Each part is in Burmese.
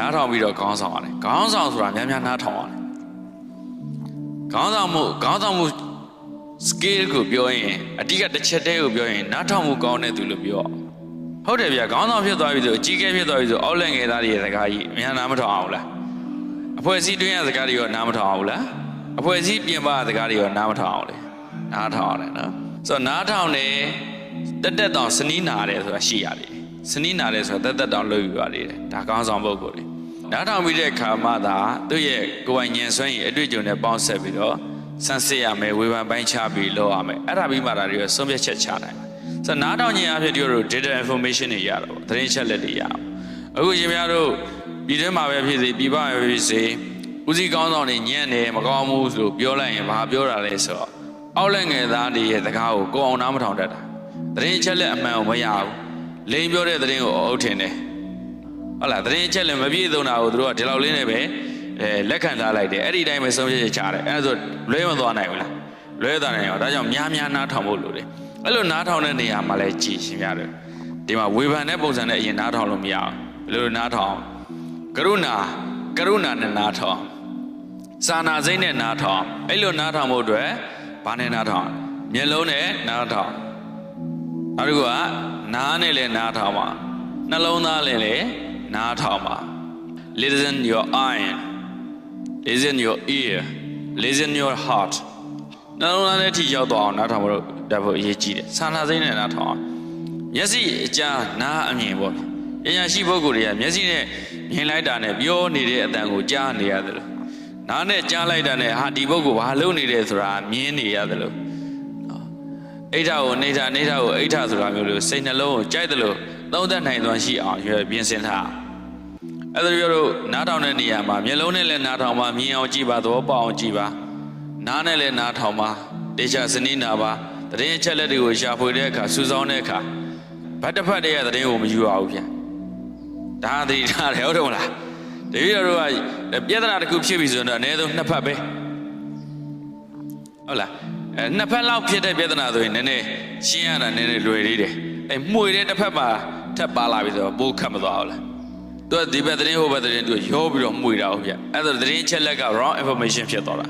နားထောင်ပြီးတော့ခေါင်းဆောင်ရတယ်ခေါင်းဆောင်ဆိုတာများများနားထောင်ရတယ်ခေါင်းဆောင်မှု skill ကိုပြောရင်အတိအကတစ်ချက်တည်းကိုပြောရင်နားထောင်မှုကောင်းတဲ့သူလို့ပြောဟုတ်တယ်ဗျာခေါင်းဆောင်ဖြစ်သွားပြီဆိုအကြီးကဲဖြစ်သွားပြီဆိုအောက်လက်ငယ်သားတွေရဲ့စကားကြီးအများနားမထောင်အောင်လားအဖွဲ့အစည်းတွင်းရဲ့စကားတွေရောနားမထောင်အောင်လားအဖွဲ့အစည်းပြင်ပစကားတွေရောနားမထောင်အောင်လေနားထောင်ရတယ်နော်ဆိုတော့နားထောင်တယ်တက်တောင်စနီးနာတယ်ဆိုတာရှိရတယ်စနီးနာတယ်ဆိုတာတက်တောင်လုပ်ယူရတယ်ဒါခေါင်းဆောင်ပုဂ္ဂိုလ်တွေနားထောင်ပြီးတဲ့ခါမှသာသူ့ရဲ့ကိုယ်ပိုင်ဉာဏ်စွမ်းရည်အတွေ့အကြုံနဲ့ပေါင်းဆက်ပြီးတော့စမ်းစစ်ရမယ်ဝေဖန်ပိုင်းခြားပြီးလုပ်ရမယ်အဲ့ဒါပြီးမှဒါတွေကဆုံးဖြတ်ချက်ချနိုင်တယ်ဆိုတော့နားထောင်ခြင်းအဖြစ်တို့ data information တွေရတော့သတင်းချက်လက်တွေရအောင်အခုရှင်များတို့ပြည်တွင်းမှာပဲဖြစ်စေပြည်ပမှာပဲဖြစ်စေဦးစီးကောင်းဆောင်တွေညံ့တယ်မကောင်းဘူးဆိုပြောလိုက်ရင်ဘာပြောတာလဲဆိုတော့အောက်လက်ငယ်သားတွေရဲ့စကားကိုကိုအောင်နားမထောင်တတ်တာသတင်းချက်လက်အမှန်ကိုမရဘူးလိန်ပြောတဲ့သတင်းကိုအုပ်ထင်တယ်ဟုတ်လားသတင်းချက်လက်မပြည့်စုံတာကိုတို့ကဒီလောက်လေးနဲ့ပဲလက်ခံထားလိုက်တယ်အဲ့ဒီတိုင်းပဲဆုံးဖြတ်ချက်ချတယ်အဲ့ဒါဆိုလွဲမသွားနိုင်ဘူးလားလွဲသွားနိုင်ရောဒါကြောင့်များနားထောင်ဖို့လိုတယ်အဲ့လိုနားထောင်တဲ့နေရာမှာလည်းကြည်ရှင်ရတယ်ဒီမှာဝေဖန်တဲ့ပုံစံနဲ့အရင်နားထောင်လို့မရအောင်ဘယ်လိုနားထောင်ကရုဏာနဲ့နားထောင်စာနာစိတ်နဲ့နားထောင်အဲ့လိုနားထောင်ဖို့အတွက်ဘာနဲ့နားထောင်မျက်လုံးနဲ့နားထောင်နောက်တစ်ခုကနားနဲ့လည်းနားထောင်ပါနှလုံးသားနဲ့လည်းနားထောင်ပါ listen your eye listen your ear listen your heart နှလုံးသားနဲ့ထိရောက်တော့အောင်နားထောင်ဖို့တတ်ဖို့အရေးကြီးတယ်စာနာစိတ်နဲ့နားထောင်မျက်စိအကြားနားအမြင်ပေါ့ပညာရှိပုဂ္ဂိုလ်တွေကမျက်စိနဲ့မြင်လိုက်တာနဲ့ပြောနေတဲ့အတန်ကိုကြားနေရတယ်လို့နားနဲ့ကြားလိုက်တာနဲ့ဟာဒီပုဂ္ဂိုလ်ဘာလုပ်နေတယ်ဆိုတာမြင်နေရတယ်လို့အိဋ္ဌကိုအိဋ္ဌကိုအိဋ္ဌဆိုတာမျိုးလို့စိတ်နှလုံးကိုကြိုက်တယ်လို့သုံးသပ်နိုင်စွမ်းရှိအောင်ရွယ်ပြင်ဆင်ထားအဲ့ဒါပြောလို့နားထောင်တဲ့နေရာမှာမျက်လုံးနဲ့လည်းနားထောင်ပါမြင်အောင်ကြည့်ပါသဘောပေါက်အောင်ကြည့်ပါနားနဲ့လည်းနားထောင်ပါတေချာစနီးနာပါသတင်းအချက်လက်တွေကိုရှာဖွေတဲ့အခါစူးစောင်းတဲ့အခါဗတ်တစ်ဖက်တည်းရဲ့သတင်းကိုမယူရဘူးဗျဒါသတိထားတယ်ဟုတ်တယ်မလားတပည့်တော်တို့ကပြဿနာတစ်ခုဖြစ်ပြီဆိုတော့အနည်းဆုံးနှစ်ဖက်ပဲဟုတ်လားနှစ်ဖက်လောက်ဖြစ်တဲ့ပြဿနာဆိုရင်နည်းနည်းရှင်းရတာနည်းနည်းလွယ်သေးတယ်မှွေတဲ့တစ်ဖက်မှာထပ်ပါလာပြီဆိုတော့ပိုးခတ်မသွားဘူးလားသူကဒီဘက်သတင်းဟိုဘက်သတင်းသူရောပြီးတော့မှွေတာဟုတ်ဗျအဲ့ဒါသတင်းချက်လက်က wrong information ဖြစ်သွားတာ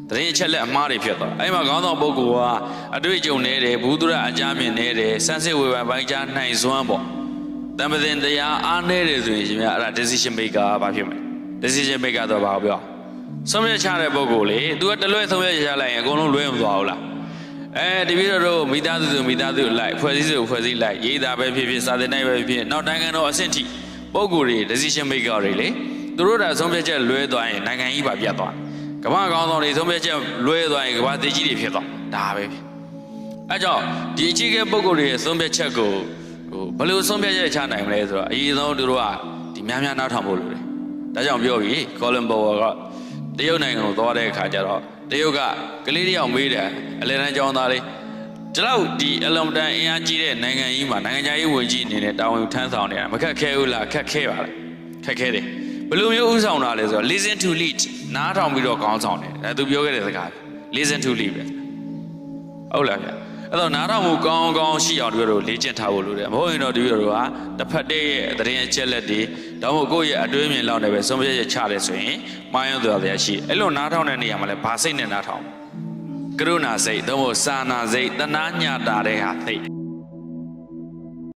သတင်းချက်လက်အမှားတွေဖြစ်သွားအဲ့မှာခေါင်းဆောင်ပုဂ္ဂိုလ်ကအတွေ့အကြုံနေတယ်ဘုသူရအကြမ်းမြင်နေတယ်စမ်းစစ်ဝေဖန်ပိုင်းခြားနိုင်စွမ်းပေါ့တမသင်တရားအားနေတယ်ဆိုရင်ရှင်များအဲ့ဒါ decision maker ဘာဖြစ်မလဲ decision maker တော့ဘာပြောဆုံးဖြတ်ချတဲ့ပုဂ္ဂိုလ်လေသူကတလွဲဆုံးဖြတ်ချလိုက်ရင်အကုန်လုံးလွဲမသွားဘူးလားတပည့်တော်တို့မိသားစုလိုက်ဖွဲ့စည်းလိုက်ရေးတာပဲဖြစ်ဖြစ်စာသင်တိုင်းပဲဖြစ်ဖြစ်နောက်နိုင်ငံတော်အဆင့်ထိပုဂ္ဂိုလ်တွေ decision maker တွေလေသူတို့ကဆုံးဖြတ်ချက်လွဲသွားရင်နိုင်ငံကြီးပါပြတ်သွားကမ္ဘာကောင်းဆောင်တွေဆုံးဖြတ်ချက်လွဲသွားရင်ကမ္ဘာတည်ကြီးတွေဖြစ်သွားဒါပဲအဲကြောင့်ဒီအခြေခံပုဂ္ဂိုလ်တွေရဲ့ဆုံးဖြတ်ချက်ကိုဘယ်လိုဆုံးဖြတ်ချက်ချနိုင်မလဲဆိုတော့အရင်ဆုံးသူတို့ကဒီများနားထောင်ဖို့လိုတယ်ဒါကြောင့်ပြောပြီး Colin Powell ကတရုတ်နိုင်ငံကိုသွားတဲ့အခါကျတော့တရုတ်ကကလေးတယောက်မေးတယ်အလယ်တန်းကျောင်းသားလေးဒီလောက်ဒီအလွန်တန်အင်အားကြီးတဲ့နိုင်ငံကြီးမှာနိုင်ငံခြားရေးဝန်ကြီးအနေနဲ့တာဝန်ထမ်းဆောင်နေတာမခက်ခဲဘူးလားခက်ခဲပါလားခက်ခဲတယ်ဘယ်လိုမျိုးဥဆောင်တာလဲဆိုတော့ listen to lead နားထောင်ပြီးတော့ခေါင်းဆောင်တယ်ဒါသူပြောခဲ့တဲ့စကား listen to lead ပဲဟုတ်လားဗျအဲ့တော့နားထောင်မှုကောင်းရှိအောင်တို့လေ့ကျင့်ထားဖို့လိုတယ်မဟုတ်ရင်တော့တို့ကတစ်ဖက်တည်းရဲ့သတင်းအချက်လက်တွေဒါမှမဟုတ်ကိုယ့်ရဲ့အတွင်းမြင်လောက်နေပဲဆုံးဖြတ်ချက်ချတယ်ဆိုရင်မှားယွင်းသွားရရှိအဲ့လိုနားထောင်တဲ့နေရာမှာလဲဘာစိတ်နဲ့နားထောင်ကရုဏာစိတ်သို့မဟုတ်စာနာစိတ်တနာညတာတဲ့ဟာစိတ်